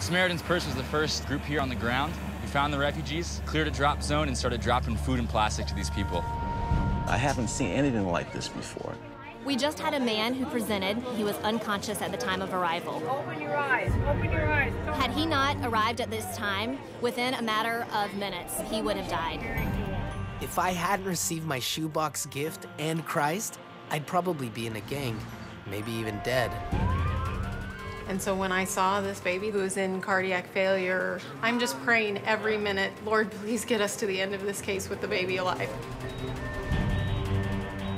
Samaritan's Purse was the first group here on the ground. We found the refugees, cleared a drop zone, and started dropping food and plastic to these people. I haven't seen anything like this before. We just had a man who presented. He was unconscious at the time of arrival. Open your eyes, open your eyes. Had he not arrived at this time, within a matter of minutes, he would have died. If I hadn't received my shoebox gift and Christ, I'd probably be in a gang, maybe even dead. And so when I saw this baby who was in cardiac failure, I'm just praying every minute, Lord, please get us to the end of this case with the baby alive.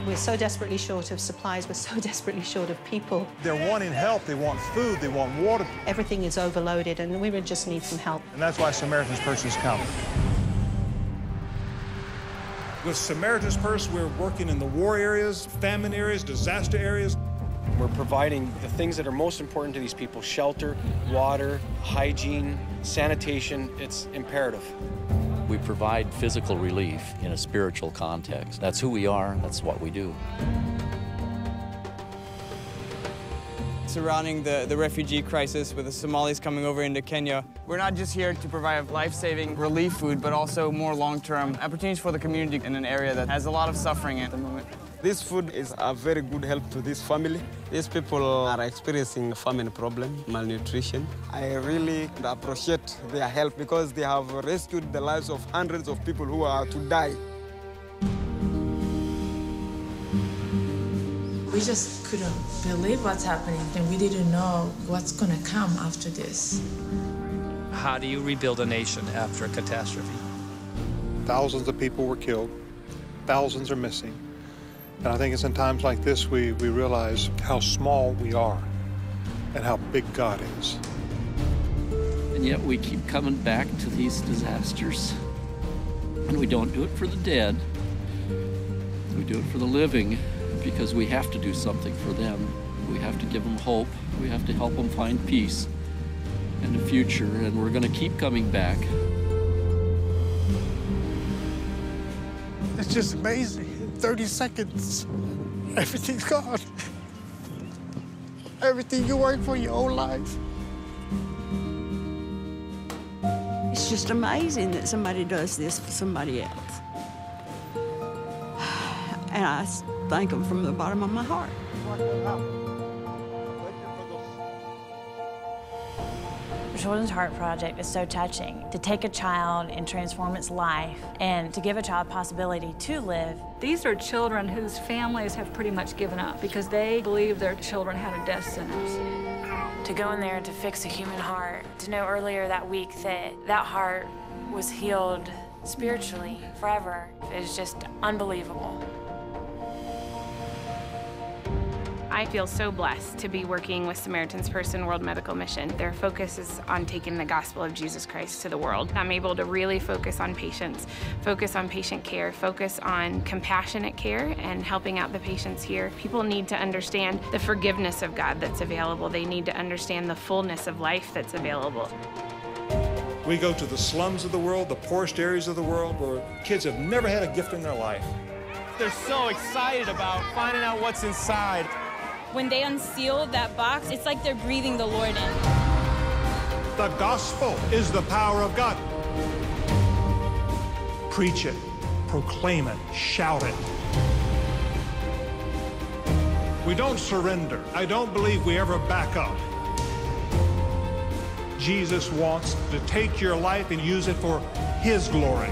We're so desperately short of supplies, we're so desperately short of people. They're wanting help, they want food, they want water. Everything is overloaded and we would just need some help. And that's why Samaritan's Purse is coming. With Samaritan's Purse, we're working in the war areas, famine areas, disaster areas. We're providing the things that are most important to these people: shelter, water, hygiene, sanitation. It's imperative. We provide physical relief in a spiritual context. That's who we are, that's what we do. Surrounding the refugee crisis with the Somalis coming over into Kenya, we're not just here to provide life-saving relief food, but also more long-term opportunities for the community in an area that has a lot of suffering at the moment. This food is a very good help to this family. These people are experiencing a famine problem, malnutrition. I really appreciate their help because they have rescued the lives of hundreds of people who are to die. We just couldn't believe what's happening, and we didn't know what's going to come after this. How do you rebuild a nation after a catastrophe? Thousands of people were killed. Thousands are missing. And I think it's in times like this we realize how small we are and how big God is. And yet we keep coming back to these disasters. And we don't do it for the dead. We do it for the living because we have to do something for them. We have to give them hope. We have to help them find peace and a future. And we're going to keep coming back. It's just amazing. 30 seconds, everything's gone. Everything you worked for your whole life. It's just amazing that somebody does this for somebody else. And I thank them from the bottom of my heart. The Children's Heart Project is so touching. To take a child and transform its life and to give a child possibility to live. These are children whose families have pretty much given up because they believe their children had a death sentence. To go in there and to fix a human heart, to know earlier that week that that heart was healed spiritually forever is just unbelievable. I feel so blessed to be working with Samaritan's Purse and World Medical Mission. Their focus is on taking the gospel of Jesus Christ to the world. I'm able to really focus on patients, focus on patient care, focus on compassionate care and helping out the patients here. People need to understand the forgiveness of God that's available. They need to understand the fullness of life that's available. We go to the slums of the world, the poorest areas of the world, where kids have never had a gift in their life. They're so excited about finding out what's inside. When they unseal that box, it's like they're breathing the Lord in. The gospel is the power of God. Preach it, proclaim it, shout it. We don't surrender. I don't believe we ever back up. Jesus wants to take your life and use it for His glory.